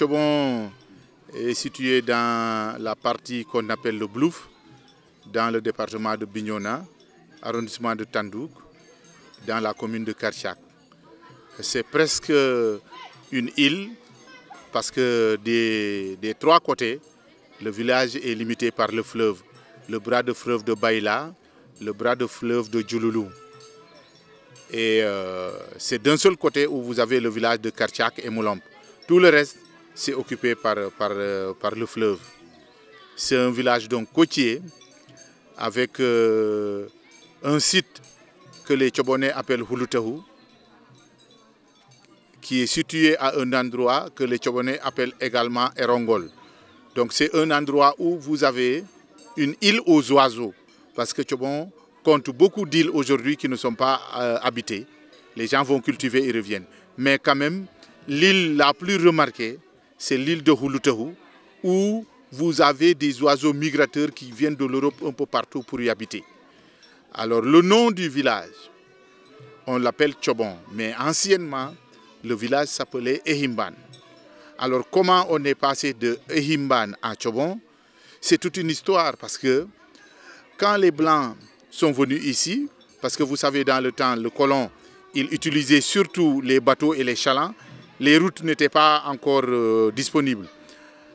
Tchobon est situé dans la partie qu'on appelle le Blouf, dans le département de Bignona, arrondissement de Tandouk, dans la commune de Karchak. C'est presque une île parce que des trois côtés, le village est limité par le fleuve. Le bras de fleuve de Baïla, le bras de fleuve de Djouloulou. Et c'est d'un seul côté où vous avez le village de Karchak et Moulamp. Tout le reste, c'est occupé par le fleuve. C'est un village donc côtier avec un site que les Tchobonais appellent Houloutahu, qui est situé à un endroit que les Tchobonais appellent également Erongol. Donc c'est un endroit où vous avez une île aux oiseaux, parce que Tchobon compte beaucoup d'îles aujourd'hui qui ne sont pas habitées. Les gens vont cultiver et reviennent. Mais quand même, l'île la plus remarquée, c'est l'île de Houloutahu, où vous avez des oiseaux migrateurs qui viennent de l'Europe un peu partout pour y habiter. Alors le nom du village, on l'appelle Tchobon, mais anciennement, le village s'appelait Ehimban. Alors comment on est passé de Ehimban à Tchobon? C'est toute une histoire, parce que quand les Blancs sont venus ici, parce que vous savez, dans le temps, le colon, il utilisait surtout les bateaux et les chalands, les routes n'étaient pas encore disponibles.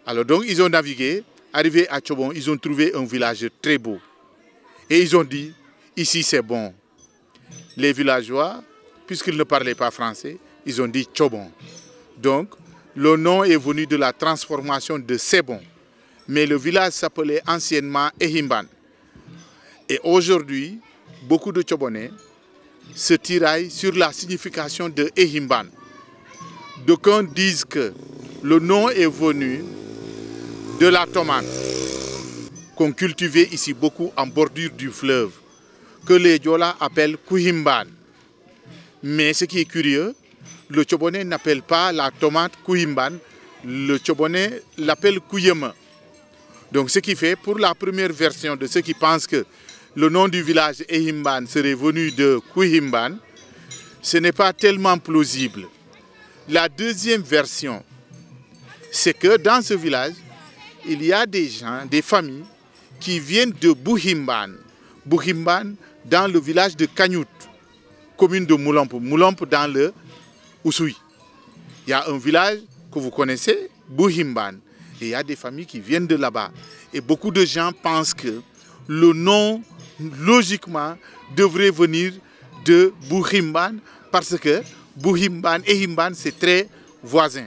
Alors donc, ils ont navigué, arrivé à Tchobon, ils ont trouvé un village très beau. Et ils ont dit, ici c'est bon. Les villageois, puisqu'ils ne parlaient pas français, ils ont dit Tchobon. Donc, le nom est venu de la transformation de c'est bon. Mais le village s'appelait anciennement Ehimban. Et aujourd'hui, beaucoup de Tchobonais se tiraillent sur la signification de Ehimban. D'aucuns disent que le nom est venu de la tomate qu'on cultivait ici beaucoup en bordure du fleuve, que les Diola appellent Kouhimban. Mais ce qui est curieux, le Tchobonais n'appelle pas la tomate Kouhimban, le Tchobonais l'appelle Kouyema. Donc ce qui fait, pour la première version de ceux qui pensent que le nom du village Ehimban serait venu de Kouhimban, ce n'est pas tellement plausible. La deuxième version, c'est que dans ce village, il y a des gens, des familles qui viennent de Bouhimban. Bouhimban dans le village de Kagnout, commune de Moulamp. Moulamp dans le Oussouy. Il y a un village que vous connaissez, Bouhimban. Et il y a des familles qui viennent de là-bas. Et beaucoup de gens pensent que le nom, logiquement, devrait venir de Bouhimban, parce que Bouhimban et Himban, c'est très voisin.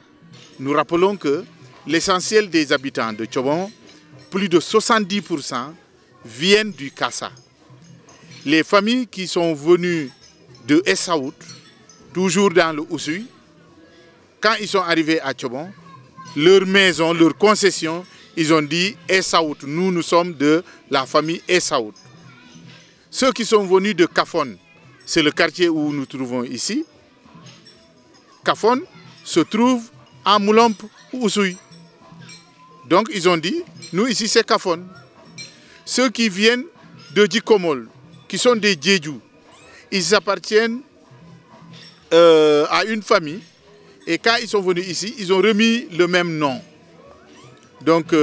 Nous rappelons que l'essentiel des habitants de Tchobon, plus de 70%, viennent du Kassa. Les familles qui sont venues de Essaout, toujours dans le Oussouy, quand ils sont arrivés à Tchobon, leur maison, leur concession, ils ont dit Essaout, nous sommes de la famille Essaout. Ceux qui sont venus de Kafon, c'est le quartier où nous trouvons ici. Kafon se trouve à Moulamp ou Oussouy. Donc ils ont dit, nous ici c'est Kafon. Ceux qui viennent de Djikomol, qui sont des Djedjou, ils appartiennent à une famille. Et quand ils sont venus ici, ils ont remis le même nom. Donc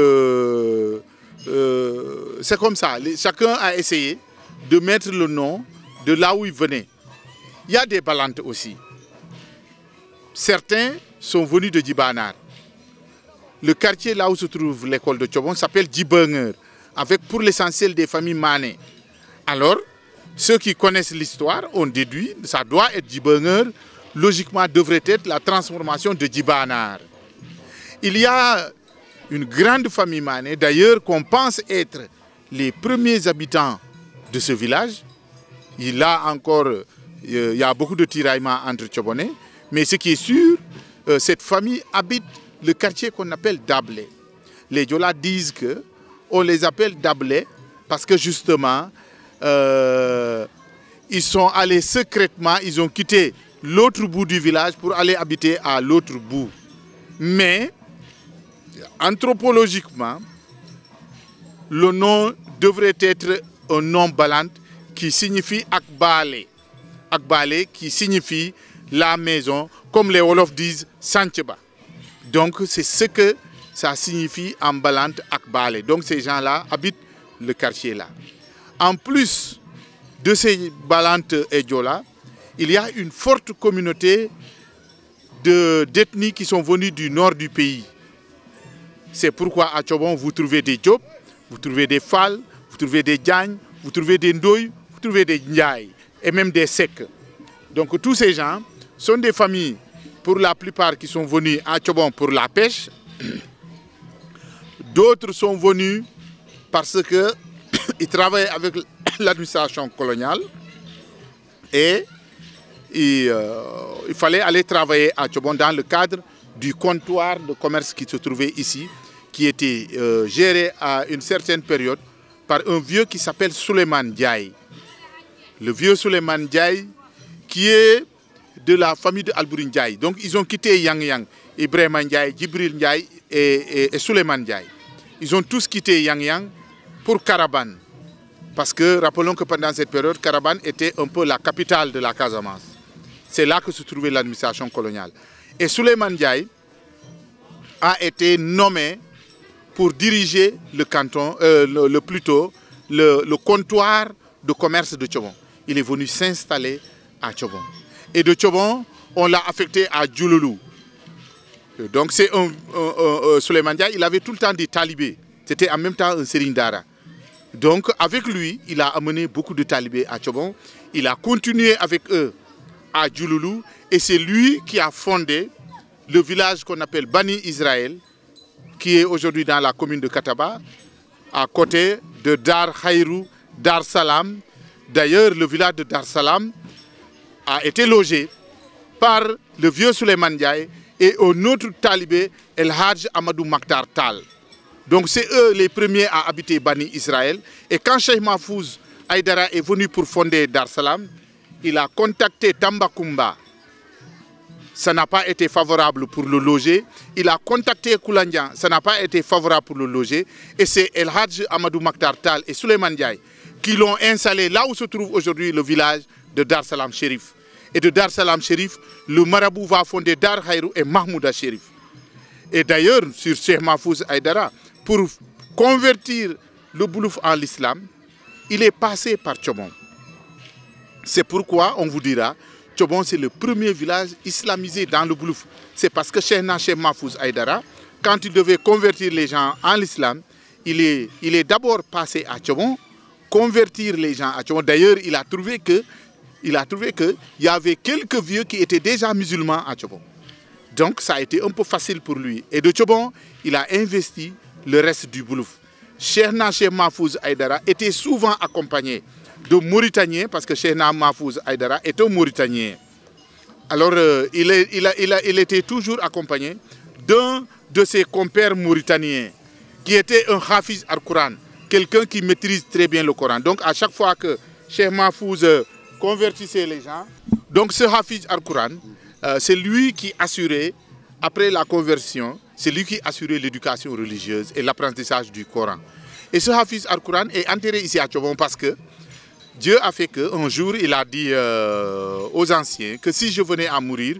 c'est comme ça. Chacun a essayé de mettre le nom de là où il venait. Il y a des Balantes aussi. Certains sont venus de Djibanar. Le quartier là où se trouve l'école de Tchobon s'appelle Djibanger, avec pour l'essentiel des familles Mané. Alors, ceux qui connaissent l'histoire ont déduit, ça doit être Djibanger, logiquement devrait être la transformation de Djibanar. Il y a une grande famille Mané, d'ailleurs, qu'on pense être les premiers habitants de ce village. Il y a beaucoup de tiraillements entre Tchobonais, mais ce qui est sûr, cette famille habite le quartier qu'on appelle Dablé. Les Diola disent qu'on les appelle Dablé parce que justement, ils sont allés secrètement, ils ont quitté l'autre bout du village pour aller habiter à l'autre bout. Mais, anthropologiquement, le nom devrait être un nom balante qui signifie Akbale. Akbale qui signifie la maison, comme les Wolofs disent Sancheba. Donc c'est ce que ça signifie en Balante Akbale. Donc ces gens-là habitent le quartier là. En plus de ces Balante et Diola, il y a une forte communauté d'ethnies qui sont venues du nord du pays. C'est pourquoi à Tchobon, vous trouvez des Diop, vous trouvez des Fall, vous trouvez des Diagne, vous trouvez des Ndoye, vous trouvez des Ndiaye et même des Secs. Donc tous ces gens sont des familles, pour la plupart qui sont venus à Tchobon pour la pêche. D'autres sont venus parce qu'ils travaillaient avec l'administration coloniale et il fallait aller travailler à Tchobon dans le cadre du comptoir de commerce qui se trouvait ici, qui était géré à une certaine période par un vieux qui s'appelle Suleiman Ndiaye. Le vieux Suleiman Ndiaye qui est de la famille de Albouri Ndiaye. Donc ils ont quitté Yang Yang, Ibrahim Ndiaye, Djibril Ndiaye et Suleiman Ndiaye. Ils ont tous quitté Yang Yang pour Karabane. Parce que rappelons que pendant cette période, Karabane était un peu la capitale de la Casamance. C'est là que se trouvait l'administration coloniale. Et Suleiman Ndiaye a été nommé pour diriger le canton, le comptoir de commerce de Tchobon. Il est venu s'installer à Tchobon. Et de Tchobon, on l'a affecté à Djouloulou. Donc c'est Suleiman Ndiaye, il avait tout le temps des talibés. C'était en même temps un Serindara. Donc avec lui, il a amené beaucoup de talibés à Tchobon. Il a continué avec eux à Djouloulou. Et c'est lui qui a fondé le village qu'on appelle Bani Israël, qui est aujourd'hui dans la commune de Kataba, à côté de Dar Khairou, Dar Salam. D'ailleurs, le village de Dar Salam a été logé par le vieux Suleiman Ndiaye et un autre talibé, El Hadj Amadou Maktar Tal. Donc c'est eux les premiers à habiter Bani Israël. Et quand Cheikh Mahfouz Aïdara est venu pour fonder Dar Salam, il a contacté Tambacounda. Ça n'a pas été favorable pour le loger. Il a contacté Koulandian, ça n'a pas été favorable pour le loger. Et c'est El Hadj Amadou Maktar Tal et Suleiman Ndiaye qui l'ont installé là où se trouve aujourd'hui le village de Dar Salam Chérif. Et de Dar Salam Chérif, le marabout va fonder Dar Khairou et Mahmouda Chérif. Et d'ailleurs, sur Cheikh Mahfouz Aïdara, pour convertir le Boulouf en l'islam, il est passé par Tchobon. C'est pourquoi on vous dira, Tchobon c'est le premier village islamisé dans le Boulouf. C'est parce que Cheikh Mahfouz Aïdara, quand il devait convertir les gens en l'islam, il est d'abord passé à Tchobon, convertir les gens à Tchobon. D'ailleurs, il a trouvé qu'il y avait quelques vieux qui étaient déjà musulmans à Tchobon. Donc ça a été un peu facile pour lui. Et de Tchobon, il a investi le reste du Boulouf. Cheikh Mahfouz Aïdara était souvent accompagné de Mauritaniens, parce que Cheikh Mahfouz Aïdara est un Mauritanien. Alors il était toujours accompagné d'un de ses compères mauritaniens, qui était un Hafiz al-Qur'an, quelqu'un qui maîtrise très bien le Coran. Donc à chaque fois que Cheikh Mahfouz convertissait les gens, donc ce Hafiz al-Qur'an, c'est lui qui assurait, après la conversion, c'est lui qui assurait l'éducation religieuse et l'apprentissage du Coran. Et ce Hafiz al-Qur'an est enterré ici à Tchobon parce que Dieu a fait qu'un jour, il a dit aux anciens que si je venais à mourir,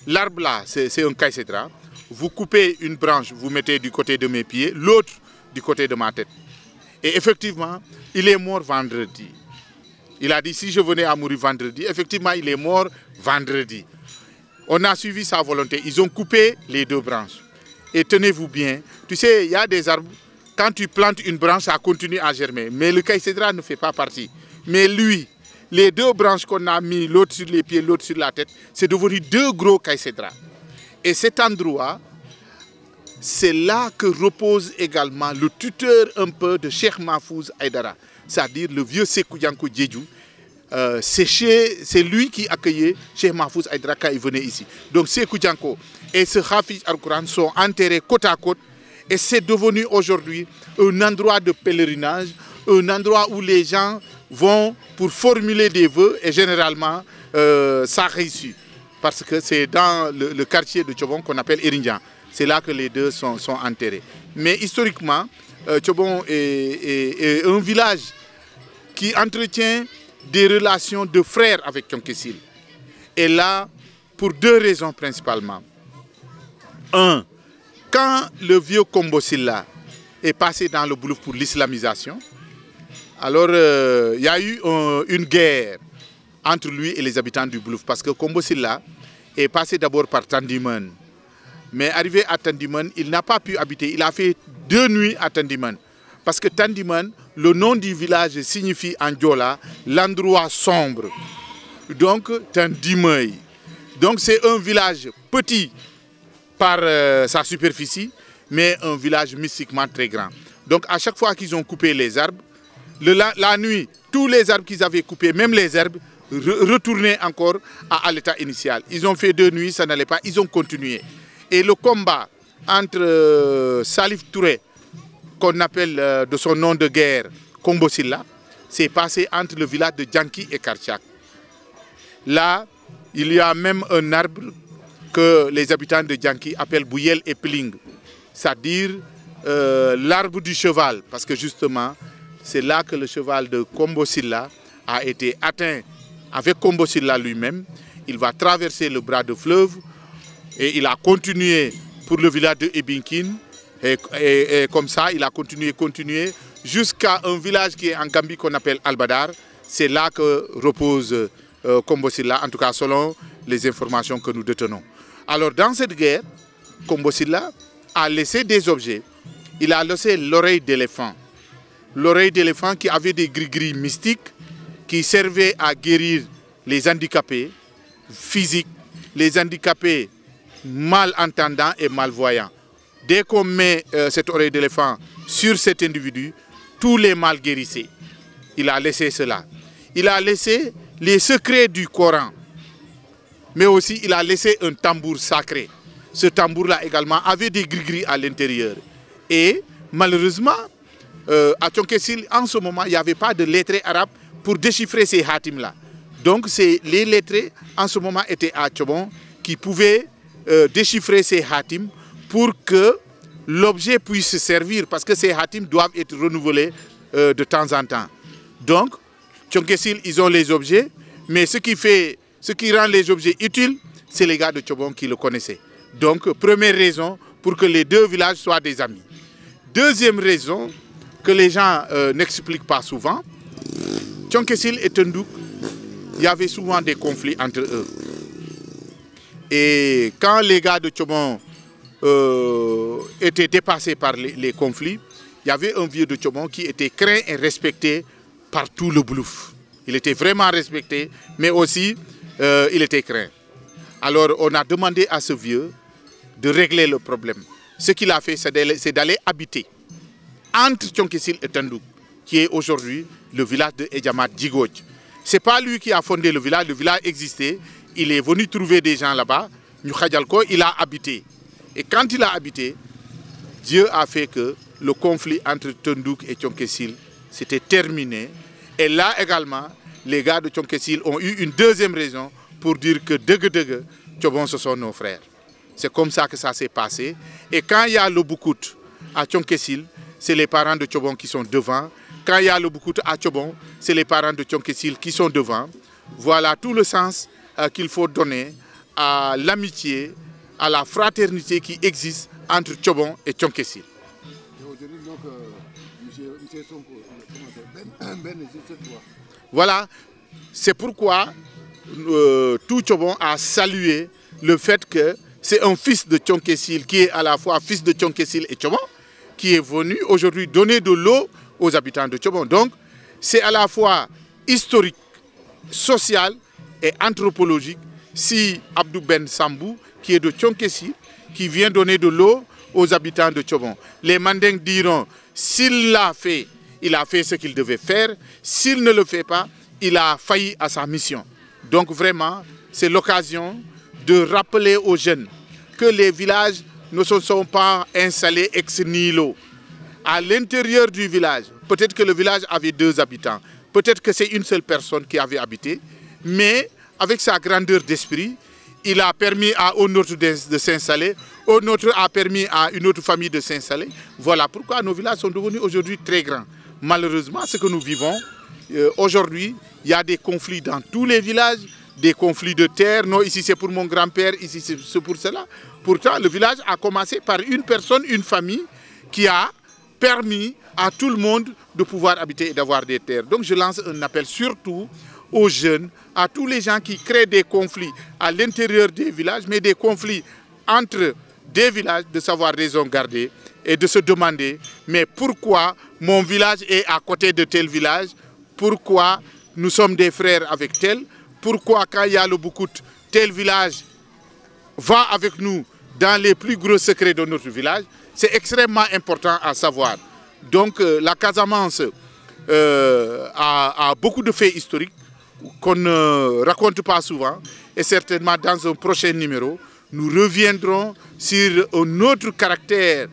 l'arbre là, c'est un caïcédra, vous coupez une branche, vous mettez du côté de mes pieds, l'autre du côté de ma tête. Et effectivement, il est mort vendredi. Il a dit, si je venais à mourir vendredi, effectivement, il est mort vendredi. On a suivi sa volonté. Ils ont coupé les deux branches. Et tenez-vous bien, tu sais, il y a des arbres, quand tu plantes une branche, ça continue à germer. Mais le caïcédra ne fait pas partie. Mais lui, les deux branches qu'on a mis, l'autre sur les pieds, l'autre sur la tête, c'est devenu deux gros caïcédras. Et cet endroit, c'est là que repose également le tuteur un peu de Cheikh Mahfouz Aïdara, c'est-à-dire le vieux Sékou Yankou Djedjou. C'est lui qui accueillait Cheikh Mahfouz Aïdara quand il venait ici. Donc Sékou Yankou et ce Hafiz al-Qur'an sont enterrés côte à côte. Et c'est devenu aujourd'hui un endroit de pèlerinage, un endroit où les gens vont pour formuler des vœux et généralement ça réussit. Parce que c'est dans le quartier de Tchobon qu'on appelle Erindian. C'est là que les deux sont enterrés. Mais historiquement, Tchobon est un village qui entretient des relations de frères avec Thionkessil. Et là, pour deux raisons principalement. Un, quand le vieux Kombosilla est passé dans le Boulouf pour l'islamisation, alors il y a eu une guerre entre lui et les habitants du Boulouf, parce que Kombosilla est passé d'abord par Tandiman. Mais arrivé à Tandiman, il n'a pas pu habiter. Il a fait 2 nuits à Tandiman. Parce que Tandiman, le nom du village signifie en Diola l'endroit sombre. Donc Tandimay. Donc c'est un village petit par sa superficie, mais un village mystiquement très grand. Donc à chaque fois qu'ils ont coupé les arbres, la nuit, tous les arbres qu'ils avaient coupés, même les herbes, retournaient encore à l'état initial. Ils ont fait 2 nuits, ça n'allait pas, ils ont continué. Et le combat entre Salif Touré, qu'on appelle de son nom de guerre Kombosilla, s'est passé entre le village de Djanki et Karchak. Là, il y a même un arbre que les habitants de Djanki appellent Bouyel et Pling, c'est-à-dire l'arbre du cheval, parce que justement, c'est là que le cheval de Kombosilla a été atteint avec Kombosilla lui-même. Il va traverser le bras de fleuve et il a continué pour le village de Ebinkin. Et comme ça, il a continué jusqu'à un village qui est en Gambie qu'on appelle Albadar. C'est là que repose Kombosilla, en tout cas selon les informations que nous détenons. Alors dans cette guerre, Kombosilla a laissé des objets. Il a laissé l'oreille d'éléphant. L'oreille d'éléphant qui avait des gris-gris mystiques qui servaient à guérir les handicapés physiques, les handicapés malentendants et malvoyants. Dès qu'on met cette oreille d'éléphant sur cet individu, tous les mal guérissaient. Il a laissé cela. Il a laissé les secrets du Coran, mais aussi il a laissé un tambour sacré. Ce tambour-là également avait des gris-gris à l'intérieur. Et malheureusement, à Tchonkessil, en ce moment, il n'y avait pas de lettré arabe pour déchiffrer ces hatim-là. Donc les lettrés, en ce moment, étaient à Tchobon qui pouvaient déchiffrer ces hatim pour que l'objet puisse se servir, parce que ces hatim doivent être renouvelés de temps en temps. Donc, Tchonkessil, ils ont les objets, mais ce qui rend les objets utiles, c'est les gars de Tchobon qui le connaissaient. Donc, première raison pour que les 2 villages soient des amis. Deuxième raison que les gens n'expliquent pas souvent, Tchonkessil et Tendouk, il y avait souvent des conflits entre eux. Et quand les gars de Tchobon étaient dépassés par les conflits, il y avait un vieux de Tchobon qui était craint et respecté par tout le Boulouf. Il était vraiment respecté, mais aussi il était craint. Alors on a demandé à ce vieux de régler le problème. Ce qu'il a fait, c'est d'aller habiter entre Tchonkessil et Tendouk, qui est aujourd'hui le village de Edjamat Djigoj. Ce n'est pas lui qui a fondé le village existait. Il est venu trouver des gens là-bas, il a habité. Et quand il a habité, Dieu a fait que le conflit entre Tendouk et Tchonkessil s'était terminé. Et là également, les gars de Tchonkessil ont eu une deuxième raison pour dire que Degue, Tchobon, ce sont nos frères. C'est comme ça que ça s'est passé. Et quand il y a le Boukout à Tchonkessil, c'est les parents de Tchobon qui sont devant. Quand il y a le Boukout à Tchobon, c'est les parents de Tchonkessil qui sont devant. Voilà tout le sens qu'il faut donner à l'amitié, à la fraternité qui existe entre Tchobon et Tchonkessil. Voilà, c'est pourquoi tout Tchobon a salué le fait que c'est un fils de Tchonkessil qui est à la fois fils de Tchonkessil et Tchobon, qui est venu aujourd'hui donner de l'eau aux habitants de Tchobon. Donc, c'est à la fois historique, social et anthropologique si Abdou Ben Sambou, qui est de Tchonkessil, qui vient donner de l'eau aux habitants de Tchobon. Les Mandingues diront, s'il l'a fait, il a fait ce qu'il devait faire. S'il ne le fait pas, il a failli à sa mission. Donc vraiment, c'est l'occasion de rappeler aux jeunes que les villages ne se sont pas installés ex nihilo. À l'intérieur du village, peut-être que le village avait 2 habitants, peut-être que c'est une seule personne qui avait habité, mais avec sa grandeur d'esprit, il a permis à un autre de s'installer, un autre a permis à une autre famille de s'installer. Voilà pourquoi nos villages sont devenus aujourd'hui très grands. Malheureusement, ce que nous vivons, aujourd'hui, il y a des conflits dans tous les villages, des conflits de terre. Non, ici c'est pour mon grand-père, ici c'est pour cela. Pourtant, le village a commencé par une personne, une famille qui a permis à tout le monde de pouvoir habiter et d'avoir des terres. Donc je lance un appel surtout aux jeunes, à tous les gens qui créent des conflits à l'intérieur des villages, mais des conflits entre des villages, de savoir raison garder et de se demander, mais pourquoi mon village est à côté de tel village? Pourquoi nous sommes des frères avec tel? Pourquoi quand il y a le Boucout, tel village va avec nous dans les plus gros secrets de notre village? C'est extrêmement important à savoir. Donc la Casamance a beaucoup de faits historiques qu'on ne raconte pas souvent. Et certainement dans un prochain numéro, nous reviendrons sur un autre caractère,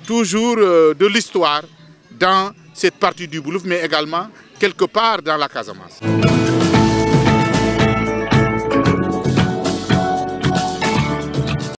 toujours de l'histoire, dans cette partie du Boulouf, mais également quelque part dans la Casamance.